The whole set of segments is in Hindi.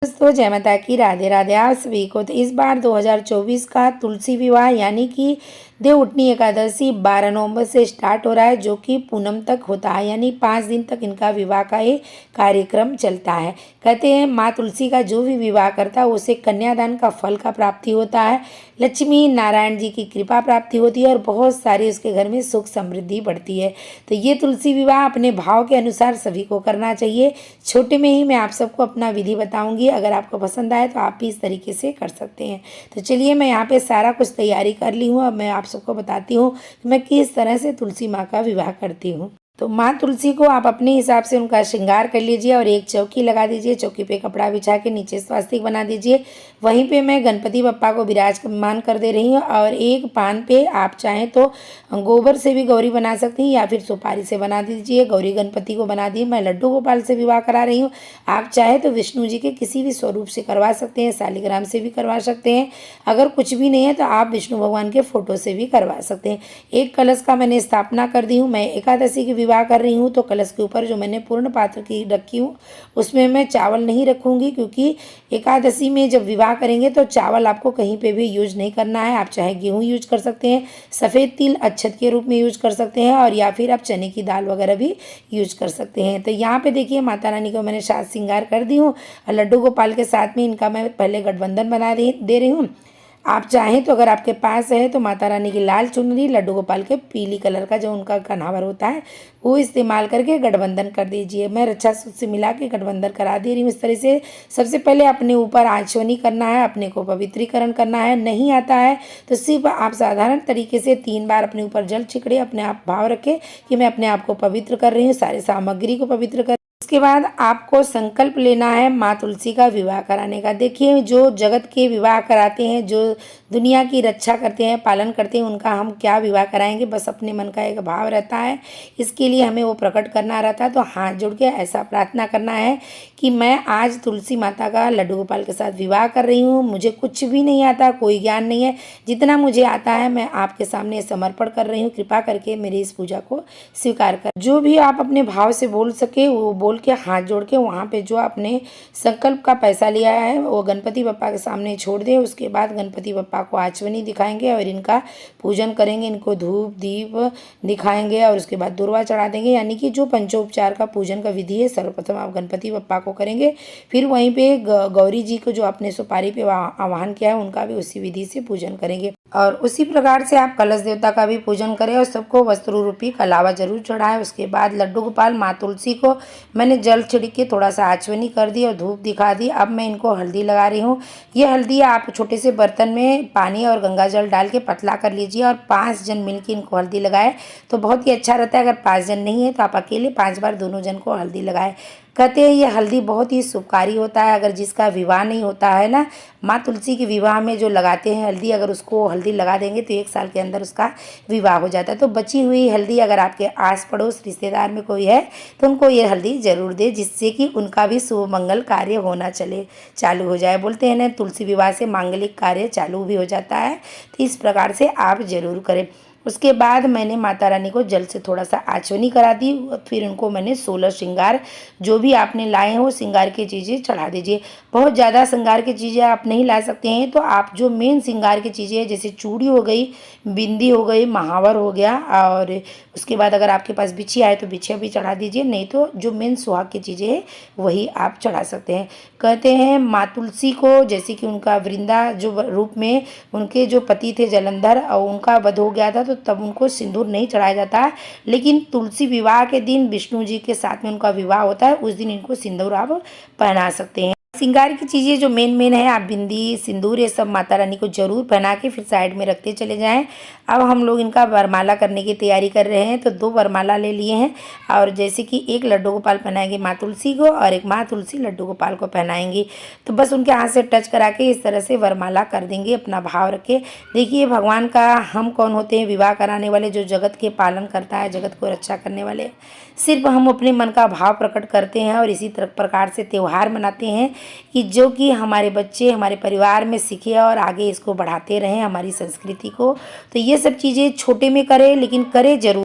दोस्तों जय माता की, राधे राधे आप सभी को। तो इस बार 2024 का तुलसी विवाह यानी कि देवउठनी एकादशी 12 नवंबर से स्टार्ट हो रहा है, जो कि पूनम तक होता है, यानी 5 दिन तक इनका विवाह का ये कार्यक्रम चलता है। कहते हैं माँ तुलसी का जो भी विवाह करता है उसे कन्यादान का फल का प्राप्ति होता है, लक्ष्मी नारायण जी की कृपा प्राप्ति होती है और बहुत सारी उसके घर में सुख समृद्धि बढ़ती है। तो ये तुलसी विवाह अपने भाव के अनुसार सभी को करना चाहिए। छोटे में ही मैं आप सबको अपना विधि बताऊंगी, अगर आपको पसंद आए तो आप भी इस तरीके से कर सकते हैं। तो चलिए मैं यहाँ पे सारा कुछ तैयारी कर ली हूँ। अब मैं आप सबको बताती हूँ कि मैं किस तरह से तुलसी माँ का विवाह करती हूँ। तो माँ तुलसी को आप अपने हिसाब से उनका श्रृंगार कर लीजिए और एक चौकी लगा दीजिए। चौकी पे कपड़ा बिछा के नीचे स्वास्तिक बना दीजिए। वहीं पे मैं गणपति बप्पा को विराजमान कर दे रही हूँ और एक पान पे आप चाहें तो गोबर से भी गौरी बना सकती हैं या फिर सुपारी से बना दीजिए। गौरी गणपति को बना दी। मैं लड्डू गोपाल से विवाह करा रही हूँ। आप चाहे तो विष्णु जी के किसी भी स्वरूप से करवा सकते हैं, शालिग्राम से भी करवा सकते हैं। अगर कुछ भी नहीं है तो आप विष्णु भगवान के फोटो से भी करवा सकते हैं। एक कलश का मैंने स्थापना कर दी हूँ। मैं एकादशी की विवाह कर रही हूँ तो कलश के ऊपर जो मैंने पूर्ण पात्र की रखी हूँ उसमें मैं चावल नहीं रखूँगी, क्योंकि एकादशी में जब विवाह करेंगे तो चावल आपको कहीं पे भी यूज नहीं करना है। आप चाहे गेहूँ यूज कर सकते हैं, सफ़ेद तिल अक्षत के रूप में यूज कर सकते हैं और या फिर आप चने की दाल वगैरह भी यूज कर सकते हैं। तो यहाँ पे देखिए माता रानी को मैंने साज श्रृंगार कर दी हूँ और लड्डू गोपाल के साथ में इनका मैं पहले गठबंधन बना दे रही हूँ। आप चाहें तो अगर आपके पास है तो माता रानी की लाल चुनरी, लड्डू गोपाल के पीली कलर का जो उनका कन्हावर होता है वो इस्तेमाल करके गठबंधन कर दीजिए। मैं रक्षा सूत्र से मिला के गठबंधन करा दे रही हूँ इस तरह से। सबसे पहले अपने ऊपर आचमनी करना है, अपने को पवित्रीकरण करना है। नहीं आता है तो सिर्फ आप साधारण तरीके से 3 बार अपने ऊपर जल छिड़के, अपने आप भाव रखें कि मैं अपने आप को पवित्र कर रही हूँ, सारे सामग्री को पवित्र कर। उसके बाद आपको संकल्प लेना है माँ तुलसी का विवाह कराने का। देखिए जो जगत के विवाह कराते हैं, जो दुनिया की रक्षा करते हैं, पालन करते हैं, उनका हम क्या विवाह कराएंगे, बस अपने मन का एक भाव रहता है। इसके लिए हमें वो प्रकट करना रहता है। तो हाथ जोड़ के ऐसा प्रार्थना करना है कि मैं आज तुलसी माता का लड्डू गोपाल के साथ विवाह कर रही हूँ। मुझे कुछ भी नहीं आता, कोई ज्ञान नहीं है, जितना मुझे आता है मैं आपके सामने समर्पण कर रही हूँ। कृपा करके मेरी इस पूजा को स्वीकार कर। जो भी आप अपने भाव से बोल सके वो बोल के हाथ जोड़ के वहाँ पे जो आपने संकल्प का पैसा लिया है वो गणपति बप्पा के सामने छोड़ दें। उसके बाद गणपति बप्पा को आचमनी दिखाएंगे और इनका पूजन करेंगे। इनको धूप दीप दिखाएंगे और उसके बाद दुर्वा चढ़ा देंगे। यानी कि जो पंचोपचार का पूजन का विधि है सर्वप्रथम आप गणपति बप्पा को करेंगे, फिर वहीं पे गौरी जी को जो आपने सुपारी पे आवाहन किया है उनका भी उसी विधि से पूजन करेंगे। और उसी प्रकार से आप कलश देवता का भी पूजन करें और सबको वस्त्र रूपी कलावा जरूर चढ़ाएं। उसके बाद लड्डू गोपाल माँ तुलसी को मैंने जल छिड़क के थोड़ा सा आचमनी कर दी और धूप दिखा दी। अब मैं इनको हल्दी लगा रही हूँ। ये हल्दी आप छोटे से बर्तन में पानी और गंगा जल डाल के पतला कर लीजिए और 5 जन मिलकर इनको हल्दी लगाए तो बहुत ही अच्छा रहता है। अगर 5 जन नहीं है तो आप अकेले 5 बार दोनों जन को हल्दी लगाए। कहते हैं ये हल्दी बहुत ही शुभकारी होता है। अगर जिसका विवाह नहीं होता है ना, माँ तुलसी के विवाह में जो लगाते हैं हल्दी, अगर उसको हल्दी लगा देंगे तो 1 साल के अंदर उसका विवाह हो जाता है। तो बची हुई हल्दी अगर आपके आस पड़ोस रिश्तेदार में कोई है तो उनको ये हल्दी जरूर दे, जिससे कि उनका भी शुभ मंगल कार्य होना चालू हो जाए। बोलते हैं ना तुलसी विवाह से मांगलिक कार्य चालू भी हो जाता है। तो इस प्रकार से आप जरूर करें। उसके बाद मैंने माता रानी को जल से थोड़ा सा आचमनी करा दी। फिर उनको मैंने 16 श्रृंगार जो भी आपने लाए हैं वो श्रृंगार की चीज़ें चढ़ा दीजिए। बहुत ज़्यादा श्रृंगार की चीज़ें आप नहीं ला सकते हैं तो आप जो मेन श्रृंगार की चीज़ें हैं जैसे चूड़ी हो गई, बिंदी हो गई, महावर हो गया और उसके बाद अगर आपके पास बिछिया है तो बिछिया भी चढ़ा दीजिए, नहीं तो जो मेन सुहाग की चीज़ें हैं वही आप चढ़ा सकते हैं। कहते हैं माँ तुलसी को जैसे कि उनका वृंदा जो रूप में उनके जो पति थे जलंधर और उनका वध हो गया था तो तब उनको सिंदूर नहीं चढ़ाया जाता है, लेकिन तुलसी विवाह के दिन विष्णु जी के साथ में उनका विवाह होता है, उस दिन इनको सिंदूर आप पहना सकते हैं। श्रृंगार की चीज़ें जो मेन है आप बिंदी सिंदूर ये सब माता रानी को जरूर पहना के फिर साइड में रखते चले जाएं। अब हम लोग इनका वरमाला करने की तैयारी कर रहे हैं तो 2 वरमाला ले लिए हैं और जैसे कि एक लड्डू गोपाल पहनाएंगे माँ तुलसी को और एक माँ तुलसी लड्डू गोपाल को पहनाएंगी। तो बस उनके हाथ से टच करा के इस तरह से वरमाला कर देंगे, अपना भाव रखे। देखिए भगवान का हम कौन होते हैं, विवाह कराने वाले जो जगत के पालन करता है, जगत को रक्षा करने वाले। सिर्फ हम अपने मन का भाव प्रकट करते हैं और इसी प्रकार से त्यौहार मनाते हैं कि जो कि हमारे बच्चे हमारे परिवार में सीखे और आगे इसको बढ़ाते रहें हमारी संस्कृति को। तो ये सब चीज़ें छोटे में करें लेकिन करें जरूर।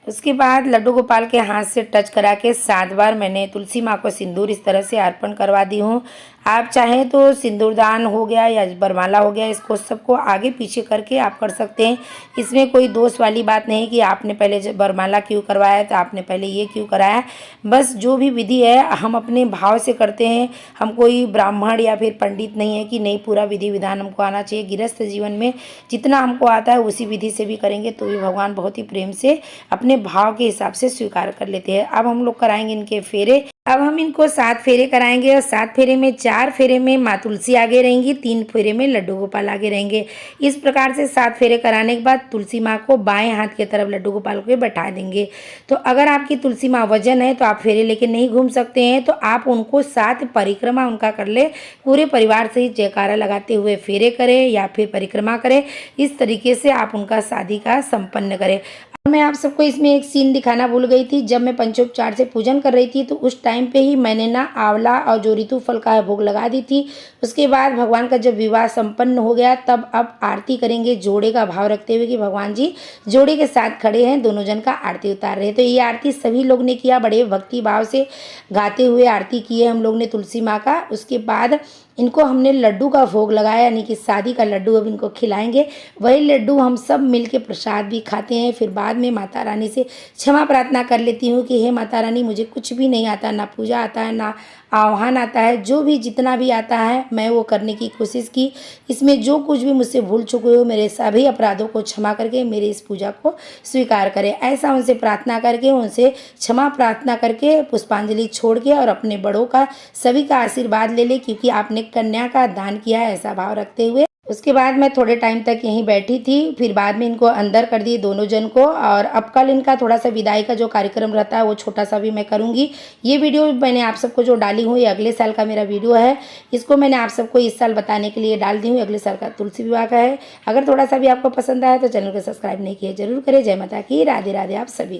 उसके बाद लड्डू गोपाल के हाथ से टच करा के 7 बार मैंने तुलसी माँ को सिंदूर इस तरह से अर्पण करवा दी हूँ। आप चाहें तो सिंदूरदान हो गया या वरमाला हो गया, इसको सबको आगे पीछे करके आप कर सकते हैं। इसमें कोई दोष वाली बात नहीं कि आपने पहले वरमाला क्यों करवाया तो आपने पहले ये क्यों कराया। बस जो भी विधि है हम अपने भाव से करते हैं। हम कोई ब्राह्मण या फिर पंडित नहीं है कि नहीं पूरा विधि विधान हमको आना चाहिए। गृहस्थ जीवन में जितना हमको आता है उसी विधि से भी करेंगे तो भी भगवान बहुत ही प्रेम से अपने भाव के हिसाब से स्वीकार कर लेते हैं। अब हम लोग कराएंगे इनके फेरे। अब हम इनको 7 फेरे कराएंगे और 7 फेरे में 4 फेरे में माँ तुलसी आगे रहेंगी, 3 फेरे में लड्डू गोपाल आगे रहेंगे। इस प्रकार से 7 फेरे कराने के बाद तुलसी माँ को बाएं हाथ की तरफ लड्डू गोपाल को बैठा देंगे। तो अगर आपकी तुलसी माँ वजन है तो आप फेरे लेके नहीं घूम सकते हैं, तो आप उनको 7 परिक्रमा उनका कर ले। पूरे परिवार से ही जयकारा लगाते हुए फेरे करें या फिर परिक्रमा करें। इस तरीके से आप उनका शादी का संपन्न करें। मैं आप सबको इसमें एक सीन दिखाना भूल गई थी। जब मैं पंचोपचार से पूजन कर रही थी तो उस टाइम पे ही मैंने ना आंवला और जो ऋतु फल का भोग लगा दी थी। उसके बाद भगवान का जब विवाह संपन्न हो गया तब अब आरती करेंगे जोड़े का भाव रखते हुए कि भगवान जी जोड़े के साथ खड़े हैं, दोनों जन का आरती उतार रहे हैं। तो ये आरती सभी लोग ने किया, बड़े भक्ति भाव से गाते हुए आरती की है हम लोग ने तुलसी माँ का। उसके बाद इनको हमने लड्डू का भोग लगाया, यानी कि शादी का लड्डू अब इनको खिलाएंगे। वही लड्डू हम सब मिलके प्रसाद भी खाते हैं। फिर बाद में माता रानी से क्षमा प्रार्थना कर लेती हूँ कि हे माता रानी मुझे कुछ भी नहीं आता, ना पूजा आता है ना आह्वान आता है, जो भी जितना भी आता है मैं वो करने की कोशिश की। इसमें जो कुछ भी मुझसे भूल चुके हो मेरे सभी अपराधों को क्षमा करके मेरी इस पूजा को स्वीकार करें, ऐसा उनसे प्रार्थना करके उनसे क्षमा प्रार्थना करके पुष्पांजलि छोड़ के और अपने बड़ों का सभी का आशीर्वाद ले ले, क्योंकि आपने कन्या का दान किया है ऐसा भाव रखते हुए। उसके बाद मैं थोड़े टाइम तक यहीं बैठी थी। फिर बाद में इनको अंदर कर दिए दोनों जन को। और अब कल इनका थोड़ा सा विदाई का जो कार्यक्रम रहता है वो छोटा सा भी मैं करूँगी। ये वीडियो मैंने आप सबको जो डाली हूँ ये अगले साल का मेरा वीडियो है। इसको मैंने आप सबको इस साल बताने के लिए डाल दी हूँ। अगले साल का तुलसी विवाह का है। अगर थोड़ा सा भी आपको पसंद आया तो चैनल को सब्सक्राइब नहीं किया जरूर करें। जय माता की, राधे राधे आप सभी।